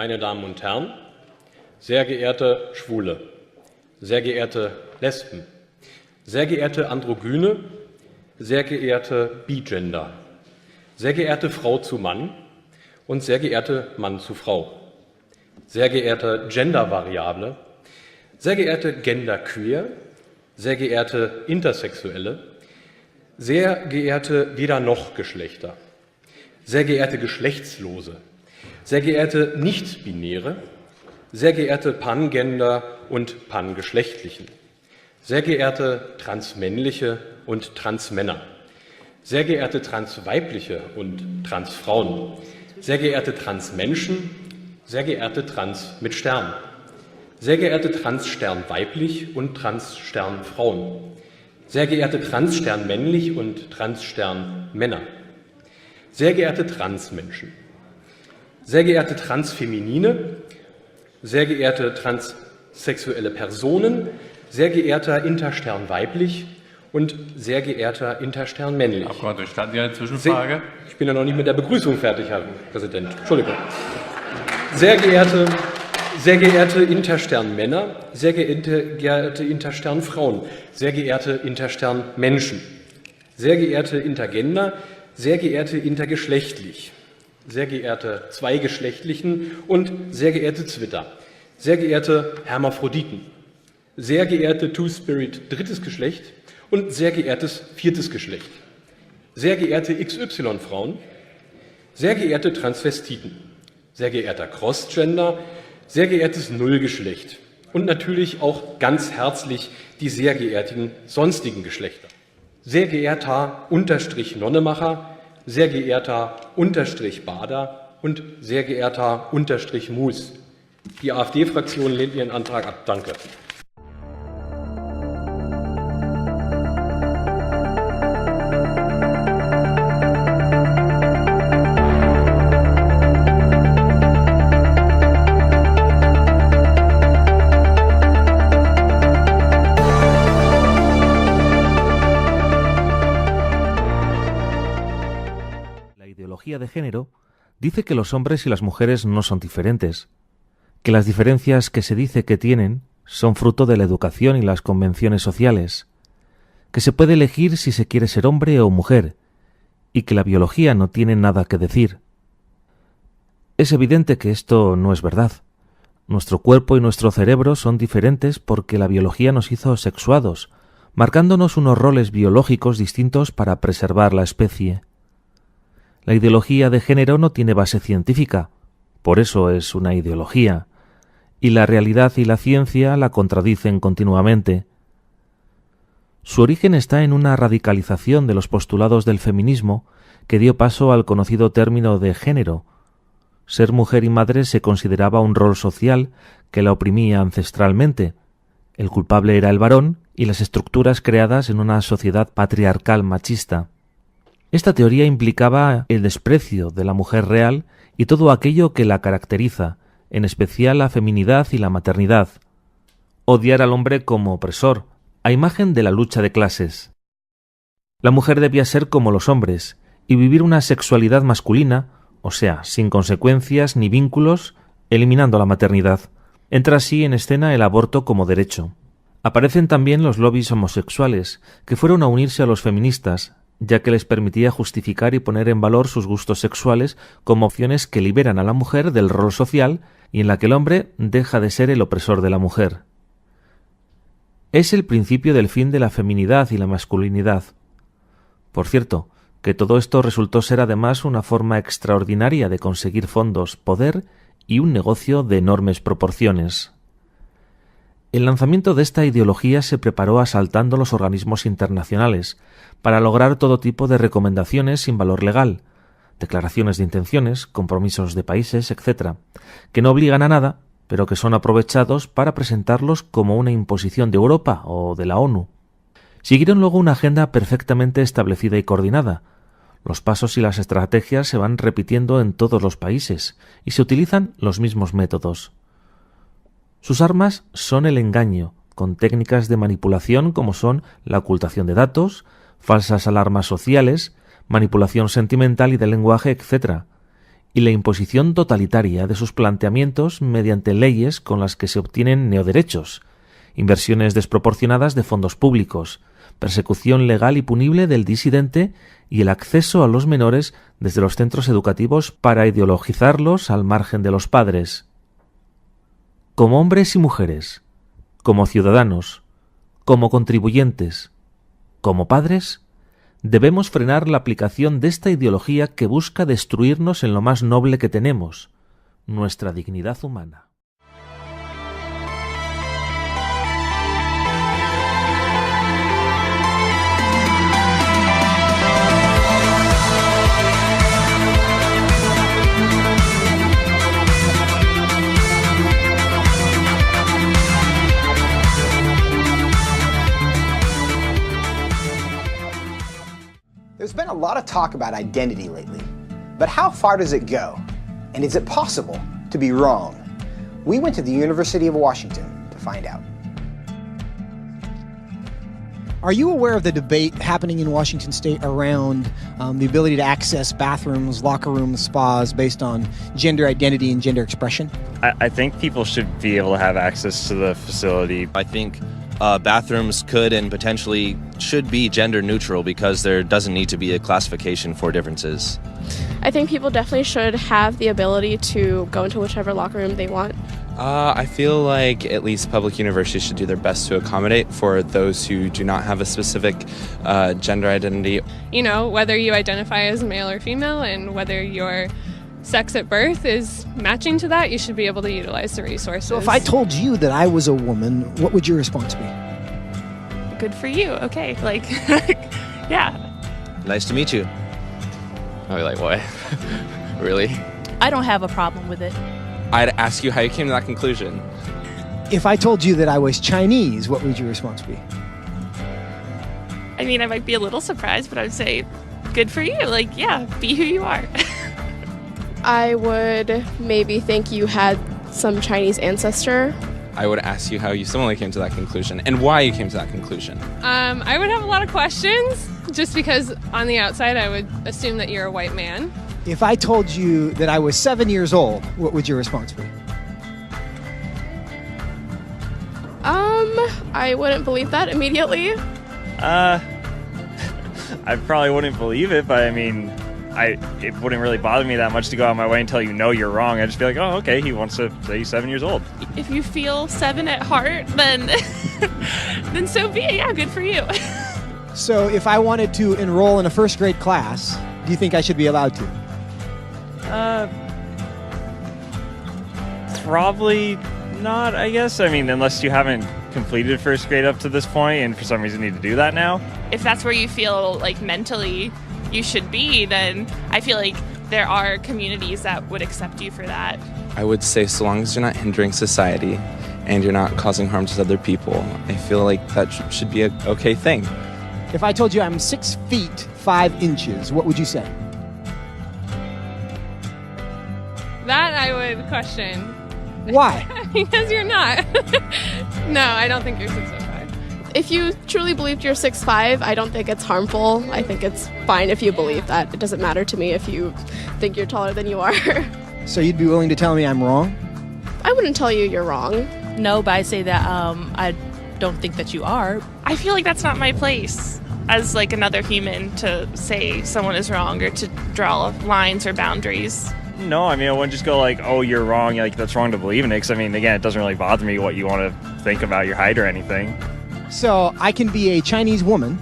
meine Damen und Herren, sehr geehrte Schwule, sehr geehrte Lesben, sehr geehrte Androgyne, sehr geehrte Bigender, sehr geehrte Frau zu Mann und sehr geehrte Mann zu Frau, sehr geehrte Gendervariable, sehr geehrte Genderqueer, sehr geehrte Intersexuelle, sehr geehrte Weder-noch-Geschlechter, sehr geehrte Geschlechtslose, sehr geehrte Nicht-Binäre, sehr geehrte Pangender und Pangeschlechtlichen, sehr geehrte Transmännliche und Transmänner, sehr geehrte Transweibliche und Transfrauen, sehr geehrte Transmenschen, sehr geehrte Trans mit Stern, sehr geehrte Transstern weiblich und Transstern Frauen, sehr geehrte Transstern männlich und Transstern Männer, sehr geehrte Transmenschen, sehr geehrte Transfeminine, sehr geehrte transsexuelle Personen, sehr geehrter Interstern weiblich und sehr geehrter Interstern männlich. Herr Abgeordneter, gestatten Sie eine Zwischenfrage? Ich bin ja noch nicht mit der Begrüßung fertig, Herr Präsident. Entschuldigung. Sehr geehrte Interstern Männer, sehr geehrte Interstern Frauen, sehr geehrte Interstern Menschen, sehr geehrte Intergender, sehr geehrte intergeschlechtlich, sehr geehrte Zweigeschlechtlichen und sehr geehrte Zwitter, sehr geehrte Hermaphroditen, sehr geehrte Two-Spirit drittes Geschlecht und sehr geehrtes viertes Geschlecht, sehr geehrte XY-Frauen, sehr geehrte Transvestiten, sehr geehrter Crossgender, sehr geehrtes Nullgeschlecht und natürlich auch ganz herzlich die sehr geehrten sonstigen Geschlechter. Sehr geehrter Unterstrich-Nonnemacher, sehr geehrter Unterstrich-Bader und sehr geehrter Unterstrich-Mus. Die AfD-Fraktion lehnt Ihren Antrag ab. Danke. La ideología de género dice que los hombres y las mujeres no son diferentes, que las diferencias que se dice que tienen son fruto de la educación y las convenciones sociales, que se puede elegir si se quiere ser hombre o mujer, y que la biología no tiene nada que decir. Es evidente que esto no es verdad. Nuestro cuerpo y nuestro cerebro son diferentes porque la biología nos hizo sexuados, marcándonos unos roles biológicos distintos para preservar la especie. La ideología de género no tiene base científica, por eso es una ideología, y la realidad y la ciencia la contradicen continuamente. Su origen está en una radicalización de los postulados del feminismo que dio paso al conocido término de género. Ser mujer y madre se consideraba un rol social que la oprimía ancestralmente. El culpable era el varón y las estructuras creadas en una sociedad patriarcal machista. Esta teoría implicaba el desprecio de la mujer real y todo aquello que la caracteriza, en especial la feminidad y la maternidad. Odiar al hombre como opresor, a imagen de la lucha de clases. La mujer debía ser como los hombres y vivir una sexualidad masculina, o sea, sin consecuencias ni vínculos, eliminando la maternidad. Entra así en escena el aborto como derecho. Aparecen también los lobbies homosexuales, que fueron a unirse a los feministas, ya que les permitía justificar y poner en valor sus gustos sexuales como opciones que liberan a la mujer del rol social y en la que el hombre deja de ser el opresor de la mujer. Es el principio del fin de la feminidad y la masculinidad. Por cierto, que todo esto resultó ser además una forma extraordinaria de conseguir fondos, poder y un negocio de enormes proporciones. El lanzamiento de esta ideología se preparó asaltando los organismos internacionales para lograr todo tipo de recomendaciones sin valor legal, declaraciones de intenciones, compromisos de países, etc., que no obligan a nada, pero que son aprovechados para presentarlos como una imposición de Europa o de la ONU. Siguieron luego una agenda perfectamente establecida y coordinada. Los pasos y las estrategias se van repitiendo en todos los países y se utilizan los mismos métodos. Sus armas son el engaño, con técnicas de manipulación como son la ocultación de datos, falsas alarmas sociales, manipulación sentimental y del lenguaje, etc., y la imposición totalitaria de sus planteamientos mediante leyes con las que se obtienen neoderechos, inversiones desproporcionadas de fondos públicos, persecución legal y punible del disidente y el acceso a los menores desde los centros educativos para ideologizarlos al margen de los padres. Como hombres y mujeres, como ciudadanos, como contribuyentes, como padres, debemos frenar la aplicación de esta ideología que busca destruirnos en lo más noble que tenemos, nuestra dignidad humana. There's been a lot of talk about identity lately, but how far does it go? And is it possible to be wrong? We went to the University of Washington to find out. Are you aware of the debate happening in Washington State around the ability to access bathrooms, locker rooms, spas based on gender identity and gender expression? I think people should be able to have access to the facility. I think bathrooms could and potentially should be gender neutral because there doesn't need to be a classification for differences. I think people definitely should have the ability to go into whichever locker room they want. I feel like at least public universities should do their best to accommodate for those who do not have a specific gender identity. You know, whether you identify as male or female and whether your sex at birth is matching to that, you should be able to utilize the resources. So if I told you that I was a woman, what would your response be? Good for you, okay, like, yeah. Nice to meet you. I'd be like, what? Really? I don't have a problem with it. I'd ask you how you came to that conclusion. If I told you that I was Chinese, what would your response be? I mean, I might be a little surprised, but I would say, good for you, like, yeah, be who you are. I would maybe think you had some Chinese ancestor. I would ask you how you similarly came to that conclusion and why you came to that conclusion. I would have a lot of questions, just because on the outside I would assume that you're a white man. If I told you that I was 7 years old, what would your response be? I wouldn't believe that immediately. I probably wouldn't believe it, but I mean, it wouldn't really bother me that much to go out of my way and tell you, no, you're wrong. I'd just be like, oh, okay, he wants to say he's 7 years old. If you feel 7 at heart, then then so be it. Yeah, good for you. So if I wanted to enroll in a first grade class, do you think I should be allowed to? Probably not, I guess. I mean, unless you haven't completed first grade up to this point and for some reason need to do that now. If that's where you feel like mentally you should be, then I feel like there are communities that would accept you for that. I would say so long as you're not hindering society and you're not causing harm to other people, I feel like that should be an okay thing. If I told you I'm 6 feet 5 inches, what would you say? That I would question. Why? Because you're not. No, I don't think you're 6'5". If you truly believed you're 6'5", I don't think it's harmful. I think it's fine if you believe that. It doesn't matter to me if you think you're taller than you are. So you'd be willing to tell me I'm wrong? I wouldn't tell you you're wrong. No, but I say that I don't think that you are. I feel like that's not my place as like another human to say someone is wrong or to draw lines or boundaries. No, I mean, I wouldn't just go like, oh, you're wrong, like that's wrong to believe in it, because I mean, again, it doesn't really bother me what you want to think about your height or anything. So I can be a Chinese woman.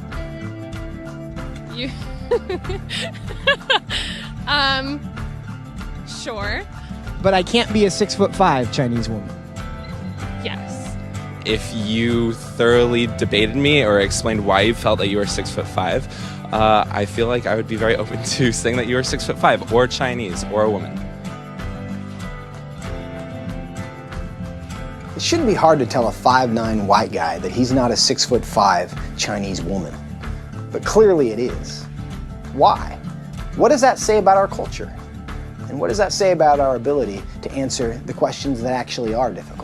You sure. But I can't be a 6'5" Chinese woman. Yes. If you thoroughly debated me or explained why you felt that you were 6'5", I feel like I would be very open to saying that you were 6'5", or Chinese, or a woman. It shouldn't be hard to tell a 5'9" white guy that he's not a 6'5" Chinese woman. But clearly it is. Why? What does that say about our culture? And what does that say about our ability to answer the questions that actually are difficult?